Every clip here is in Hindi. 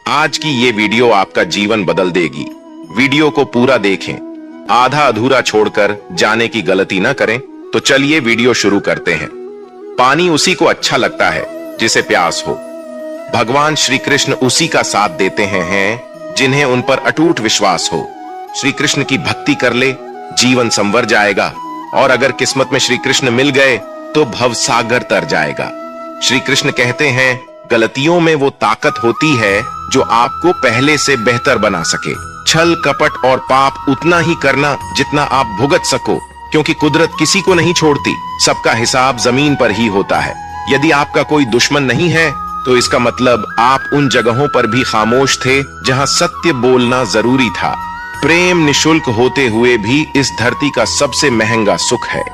आज की ये वीडियो आपका जीवन बदल देगी। वीडियो को पूरा देखें, आधा अधूरा छोड़कर जाने की गलती ना करें। तो चलिए वीडियो शुरू करते हैं। पानी उसी को अच्छा लगता है जिसे प्यास हो। भगवान श्री कृष्ण उसी का साथ देते हैं जिन्हें उन पर अटूट विश्वास हो। श्री कृष्ण की भक्ति कर ले, जीवन संवर जाएगा, और अगर किस्मत में श्री कृष्ण मिल गए तो भव सागर तर जाएगा। श्री कृष्ण कहते हैं, गलतियों में वो ताकत होती है जो आपको पहले से बेहतर बना सके। छल कपट और पाप उतना ही करना जितना आप भुगत सको, क्योंकि कुदरत किसी को नहीं छोड़ती। सबका हिसाब जमीन पर ही होता है। यदि आपका कोई दुश्मन नहीं है तो इसका मतलब आप उन जगहों पर भी खामोश थे जहां सत्य बोलना जरूरी था। प्रेम निशुल्क होते हुए भी इस धरती का सबसे महंगा सुख है।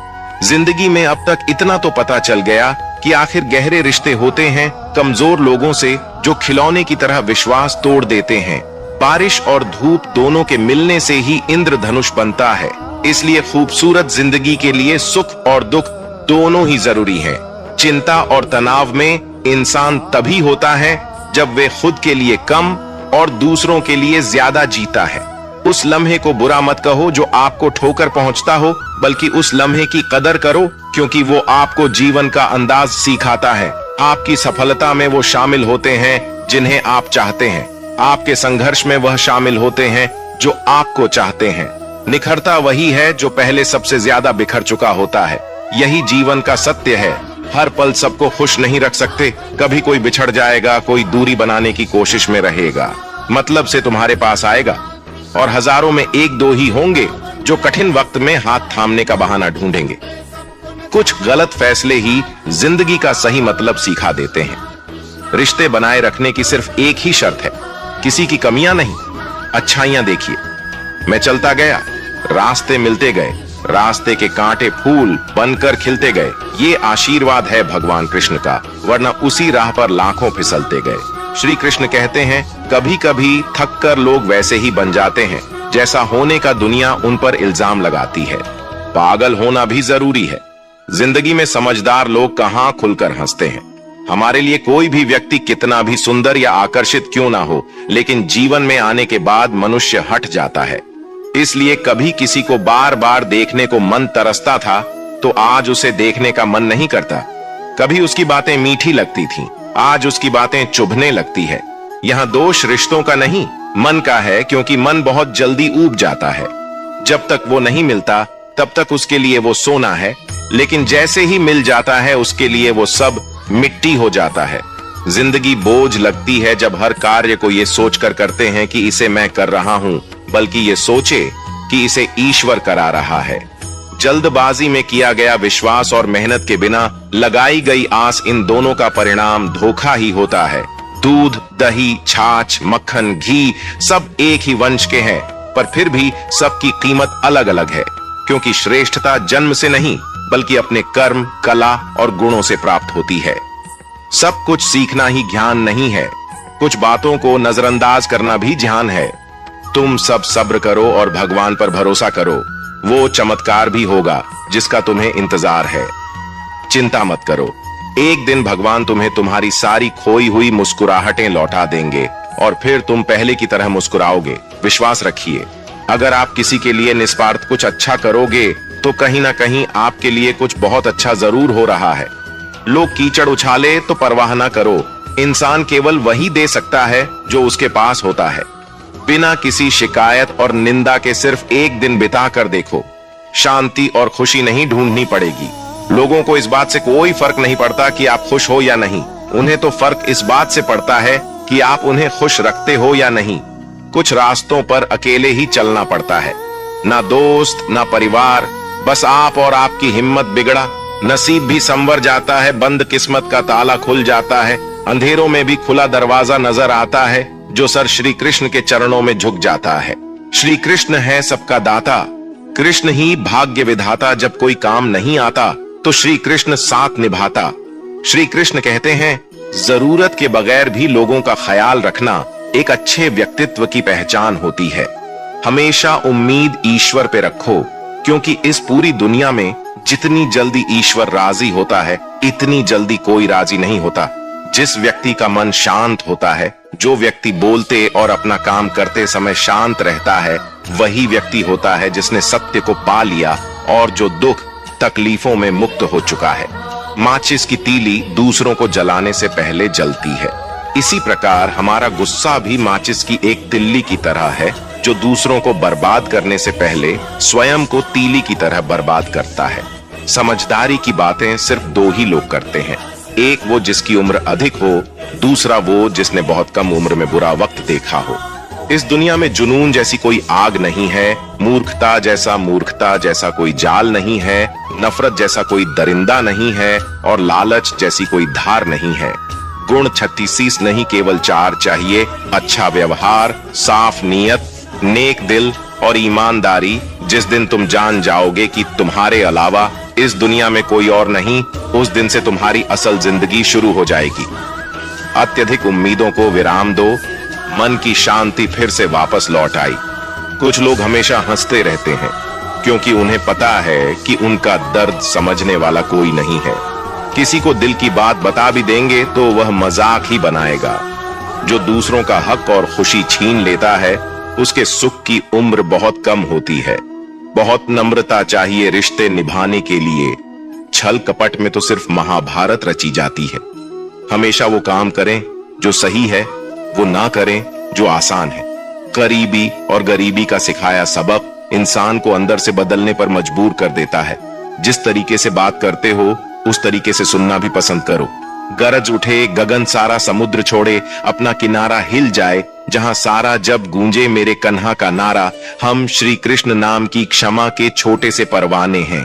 जिंदगी में अब तक इतना तो पता चल गया कि आखिर गहरे रिश्ते होते हैं कमजोर लोगों से, जो खिलौने की तरह विश्वास तोड़ देते हैं। बारिश और धूप दोनों के मिलने से ही इंद्रधनुष बनता है। इसलिए खूबसूरत जिंदगी के लिए सुख और दुख दोनों ही जरूरी हैं। चिंता और तनाव में इंसान तभी होता है जब वे खुद के लिए कम और दूसरों के लिए ज्यादा जीता है। उस लम्हे को बुरा मत कहो जो आपको ठोकर पहुंचता हो, बल्कि उस लम्हे की कदर करो, क्योंकि वो आपको जीवन का अंदाज सिखाता है। आपकी सफलता में वो शामिल होते हैं जिन्हें आप चाहते हैं। आपके संघर्ष में वह शामिल होते हैं जो आपको चाहते हैं। निखरता वही है जो पहले सबसे ज्यादा बिखर चुका होता है। यही जीवन का सत्य है। हर पल सबको खुश नहीं रख सकते। कभी कोई बिछड़ जाएगा, कोई दूरी बनाने की कोशिश में रहेगा, मतलब से तुम्हारे पास आएगा, और हजारों में एक दो ही होंगे जो कठिन वक्त में हाथ थामने का बहाना ढूंढेंगे। कुछ गलत फैसले ही जिंदगी का सही मतलब सिखा देते हैं। रिश्ते बनाए रखने की सिर्फ एक ही शर्त है, किसी की कमियां नहीं, अच्छाइयां देखिए। मैं चलता गया, रास्ते मिलते गए, रास्ते के कांटे फूल बनकर खिलते गए। ये आशीर्वाद है भगवान कृष्ण का, वरना उसी राह पर लाखों फिसलते गए। श्री कृष्ण कहते हैं, कभी कभी थक कर लोग वैसे ही बन जाते हैं जैसा होने का दुनिया उन पर इल्जाम लगाती है। पागल होना भी जरूरी है। जिंदगी में समझदार लोग कहां खुलकर हंसते हैं। हमारे लिए कोई भी व्यक्ति कितना भी सुंदर या आकर्षित क्यों ना हो, लेकिन जीवन में आने के बाद मनुष्य हट जाता है। इसलिए कभी किसी को बार बार देखने को मन तरसता था तो आज उसे देखने का मन नहीं करता। कभी उसकी बातें मीठी लगती थीं, आज उसकी बातें चुभने लगती है। यहाँ दोष रिश्तों का नहीं, मन का है, क्योंकि मन बहुत जल्दी ऊब जाता है। जब तक वो नहीं मिलता तब तक उसके लिए वो सोना है, लेकिन जैसे ही मिल जाता है उसके लिए वो सब मिट्टी हो जाता है। जिंदगी बोझ लगती है जब हर कार्य को ये सोचकर करते हैं कि इसे मैं कर रहा हूं, बल्कि ये सोचे कि इसे ईश्वर करा रहा है। जल्दबाजी में किया गया विश्वास और मेहनत के बिना लगाई गई आस, इन दोनों का परिणाम धोखा ही होता है। दूध, दही, छाछ, मक्खन, घी सब एक ही वंश के हैं, पर फिर भी सबकी कीमत अलग अलग है, क्योंकि श्रेष्ठता जन्म से नहीं बल्कि अपने कर्म, कला और गुणों से प्राप्त होती है। सब कुछ सीखना ही ज्ञान नहीं है, कुछ बातों को नजरअंदाज करना भी ज्ञान है। तुम सब सब्र करो और भगवान पर भरोसा करो, वो चमत्कार भी होगा जिसका तुम्हें इंतजार है। चिंता मत करो, एक दिन भगवान तुम्हें तुम्हारी सारी खोई हुई मुस्कुराहटें लौटा देंगे और फिर तुम पहले की तरह मुस्कुराओगे। विश्वास रखिए, अगर आप किसी के लिए निस्वार्थ कुछ अच्छा करोगे तो कहीं ना कहीं आपके लिए कुछ बहुत अच्छा जरूर हो रहा है। लोग कीचड़ उछाले तो परवाह ना करो, इंसान केवल वही दे सकता है जो उसके पास होता है। बिना किसी शिकायत और निंदा के सिर्फ एक दिन बिता कर देखो, शांति और खुशी नहीं ढूंढनी पड़ेगी। लोगों को इस बात से कोई फर्क नहीं पड़ता कि आप खुश हो या नहीं, उन्हें तो फर्क इस बात से पड़ता है कि आप उन्हें खुश रखते हो या नहीं। कुछ रास्तों पर अकेले ही चलना पड़ता है, ना दोस्त ना परिवार, बस आप और आपकी हिम्मत। बिगड़ा नसीब भी संवर जाता है, बंद किस्मत का ताला खुल जाता है, अंधेरों में भी खुला दरवाजा नजर आता है जो सर श्री कृष्ण के चरणों में झुक जाता है। श्री कृष्ण है सबका दाता, कृष्ण ही भाग्य विधाता। जब कोई काम नहीं आता तो श्री कृष्ण साथ निभाता। श्री कृष्ण कहते हैं, जरूरत के बगैर भी लोगों का ख्याल रखना एक अच्छे व्यक्तित्व की पहचान होती है। हमेशा उम्मीद ईश्वर पे रखो, क्योंकि इस पूरी दुनिया में जितनी जल्दी ईश्वर राजी होता है, इतनी जल्दी कोई राजी नहीं होता। जिस व्यक्ति का मन शांत होता है, जो व्यक्ति बोलते और अपना काम करते समय शांत रहता है, वही व्यक्ति होता है जिसने सत्य को पा लिया और जो दुख तकलीफों में मुक्त हो चुका है। माचिस की तीली दूसरों को जलाने से पहले जलती है। इसी प्रकार हमारा गुस्सा भी माचिस की एक तिल्ली की तरह है, जो दूसरों को बर्बाद करने से पहले स्वयं को तीली की तरह बर्बाद करता है। समझदारी की बातें सिर्फ दो ही लोग करते हैं, एक वो जिसकी उम्र अधिक हो, दूसरा वो जिसने बहुत कम उम्र में बुरा वक्त देखा हो। इस दुनिया में जुनून जैसी कोई आग नहीं है, मूर्खता जैसा कोई जाल नहीं है, नफरत जैसा कोई दरिंदा नहीं है और लालच जैसी कोई धार नहीं है। गुण 36 नहीं, केवल 4 चाहिए, अच्छा व्यवहार, साफ नीयत, नेक दिल और ईमानदारी। जिस दिन तुम जान जाओगे कि तुम्हारे अलावा इस दुनिया में कोई और नहीं, उस दिन से तुम्हारी असल जिंदगी शुरू हो जाएगी। अत्यधिक उम्मीदों को विराम दो, मन की शांति फिर से वापस लौट आई। कुछ लोग हमेशा हंसते रहते हैं क्योंकि उन्हें पता है कि उनका दर्द समझने वाला कोई नहीं है। किसी को दिल की बात बता भी देंगे तो वह मजाक ही बनाएगा। जो दूसरों का हक और खुशी छीन लेता है, उसके सुख की उम्र बहुत कम होती है। बहुत नम्रता चाहिए रिश्ते निभाने के लिए। छल कपट में तो सिर्फ महाभारत रची जाती है। हमेशा वो काम करें जो सही है, वो ना करें जो आसान है। करीबी और गरीबी का सिखाया सबक इंसान को अंदर से बदलने पर मजबूर कर देता है। जिस तरीके से बात करते हो उस तरीके से सुनना भी पसंद करो। गरज उठे गगन सारा समुद्र छोड़े, अपना किनारा हिल जाए, जहां सारा जब गूंजे मेरे कन्हा का नारा। हम श्री कृष्ण नाम की क्षमा के छोटे से परवाने हैं।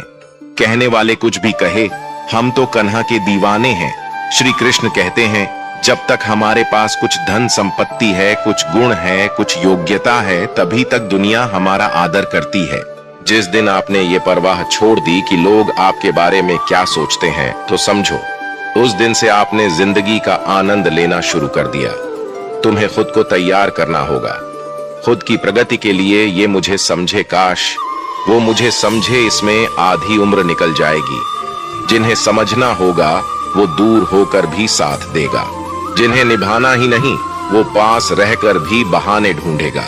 कहने वाले कुछ भी कहे, हम तो कन्हा के दीवाने हैं। श्री कृष्ण कहते हैं, जब तक हमारे पास कुछ धन संपत्ति है, कुछ गुण है, कुछ योग्यता है, तभी तक दुनिया हमारा आदर करती है। जिस दिन आपने ये परवाह छोड़ दी कि लोग आपके बारे में क्या सोचते हैं, तो समझो उस दिन से आपने जिंदगी का आनंद लेना शुरू कर दिया। तुम्हें खुद को तैयार करना होगा। खुद की प्रगति के लिए ये मुझे समझे काश, वो मुझे समझे, इसमें आधी उम्र निकल जाएगी। जिन्हें समझना होगा वो दूर होकर भी साथ देगा। जिन्हें निभाना ही नहीं, वो पास रहकर भी बहाने ढूंढेगा।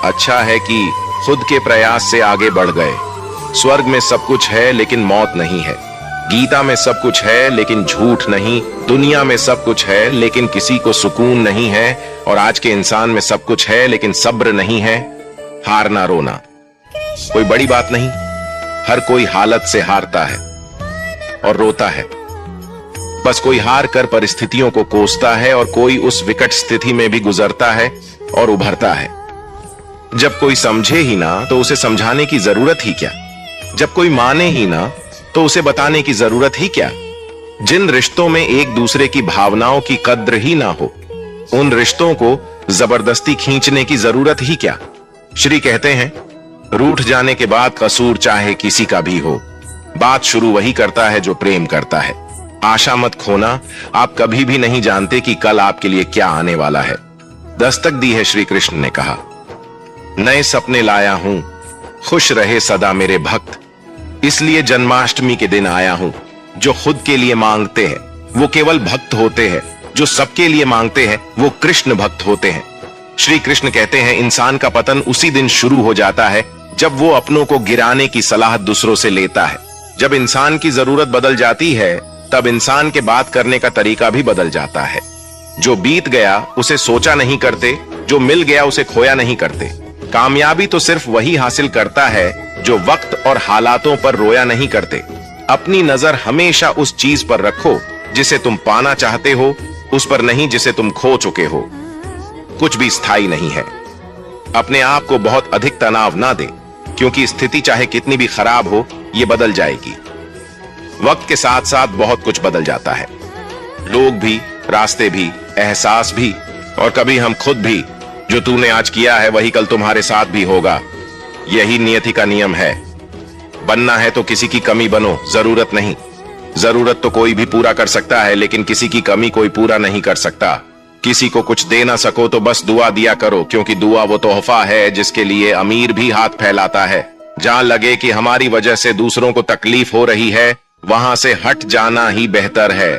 अच्छा है कि खुद के प्रयास से आगे बढ़ गए। स्वर्ग में सब कुछ है लेकिन मौत नहीं है। गीता में सब कुछ है लेकिन झूठ नहीं। दुनिया में सब कुछ है लेकिन किसी को सुकून नहीं है। और आज के इंसान में सब कुछ है लेकिन सब्र नहीं है। हारना रोना कोई बड़ी बात नहीं। हर कोई हालत से हारता है और रोता है। बस कोई हार कर परिस्थितियों को कोसता है और कोई उस विकट स्थिति में भी गुजरता है और उभरता है। जब कोई समझे ही ना तो उसे समझाने की जरूरत ही क्या। जब कोई माने ही ना तो उसे बताने की जरूरत ही क्या। जिन रिश्तों में एक दूसरे की भावनाओं की कद्र ही ना हो, उन रिश्तों को जबरदस्ती खींचने की जरूरत ही क्या। श्री कहते हैं, रूठ जाने के बाद कसूर चाहे किसी का भी हो, बात शुरू वही करता है जो प्रेम करता है। आशा मत खोना, आप कभी भी नहीं जानते कि कल आपके लिए क्या आने वाला है। दस्तक दी है श्री कृष्ण ने कहा, नए सपने लाया हूं, खुश रहे सदा मेरे भक्त। इसलिए जन्माष्टमी के दिन आया हूं। जो खुद के लिए मांगते हैं वो केवल भक्त होते हैं, जो सबके लिए मांगते हैं वो कृष्ण भक्त होते हैं। श्री कृष्ण कहते हैं, इंसान का पतन उसी दिन शुरू हो जाता है जब वो अपनों को गिराने की सलाह दूसरों से लेता है। जब इंसान की जरूरत बदल जाती है तब इंसान के बात करने का तरीका भी बदल जाता है। जो बीत गया उसे सोचा नहीं करते, जो मिल गया उसे खोया नहीं करते। कामयाबी तो सिर्फ वही हासिल करता है जो वक्त और हालातों पर रोया नहीं करते। अपनी नजर हमेशा उस चीज पर रखो जिसे तुम पाना चाहते हो, उस पर नहीं जिसे तुम खो चुके हो। कुछ भी स्थायी नहीं है। अपने आप को बहुत अधिक तनाव ना दे, क्योंकि स्थिति चाहे कितनी भी खराब हो, ये बदल जाएगी। वक्त के साथ साथ बहुत कुछ बदल जाता है। लोग भी, रास्ते भी, एहसास भी और कभी हम खुद भी। जो तूने आज किया है वही कल तुम्हारे साथ भी होगा। यही नियति का नियम है। बनना है तो किसी की कमी बनो, जरूरत नहीं। जरूरत तो कोई भी पूरा कर सकता है, लेकिन किसी की कमी कोई पूरा नहीं कर सकता। किसी को कुछ दे ना सको तो बस दुआ दिया करो, क्योंकि दुआ वो तोहफा है जिसके लिए अमीर भी हाथ फैलाता है। जहां लगे कि हमारी वजह से दूसरों को तकलीफ हो रही है, वहां से हट जाना ही बेहतर है।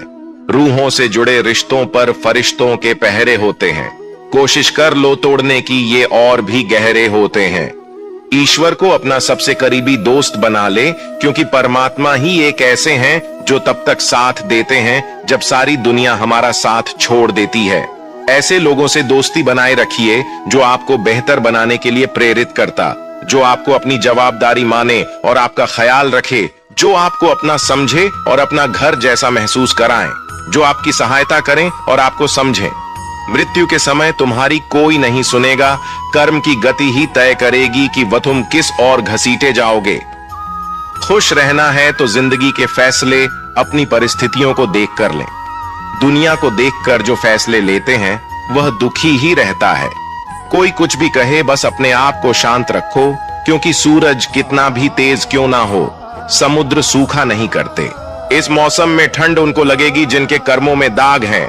रूहों से जुड़े रिश्तों पर फरिश्तों के पहरे होते हैं। कोशिश कर लो तोड़ने की, ये और भी गहरे होते हैं। ईश्वर को अपना सबसे करीबी दोस्त बना ले, क्योंकि परमात्मा ही एक ऐसे हैं जो तब तक साथ देते हैं जब सारी दुनिया हमारा साथ छोड़ देती है। ऐसे लोगों से दोस्ती बनाए रखिए जो आपको बेहतर बनाने के लिए प्रेरित करता, जो आपको अपनी जवाबदारी माने और आपका ख्याल रखे, जो आपको अपना समझे और अपना घर जैसा महसूस कराएं, जो आपकी सहायता करें और आपको समझें। मृत्यु के समय तुम्हारी कोई नहीं सुनेगा, कर्म की गति ही तय करेगी कि वह तुम किस ओर घसीटे जाओगे। खुश रहना है तो जिंदगी के फैसले अपनी परिस्थितियों को देख कर लें। दुनिया को देखकर जो फैसले लेते हैं वह दुखी ही रहता है। कोई कुछ भी कहे, बस अपने आप को शांत रखो, क्योंकि सूरज कितना भी तेज क्यों ना हो, समुद्र सूखा नहीं करते। इस मौसम में ठंड उनको लगेगी जिनके कर्मों में दाग हैं।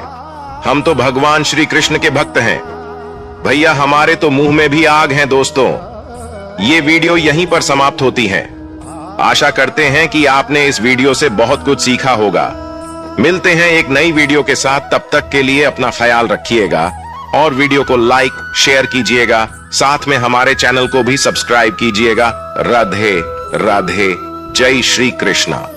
हम तो भगवान श्री कृष्ण के भक्त हैं भैया, हमारे तो मुंह में भी आग है। दोस्तों, ये वीडियो यहीं पर समाप्त होती है। आशा करते हैं कि आपने इस वीडियो से बहुत कुछ सीखा होगा। मिलते हैं एक नई वीडियो के साथ, तब तक के लिए अपना ख्याल रखिएगा और वीडियो को लाइक शेयर कीजिएगा, साथ में हमारे चैनल को भी सब्सक्राइब कीजिएगा। राधे राधे, जय श्री कृष्णा।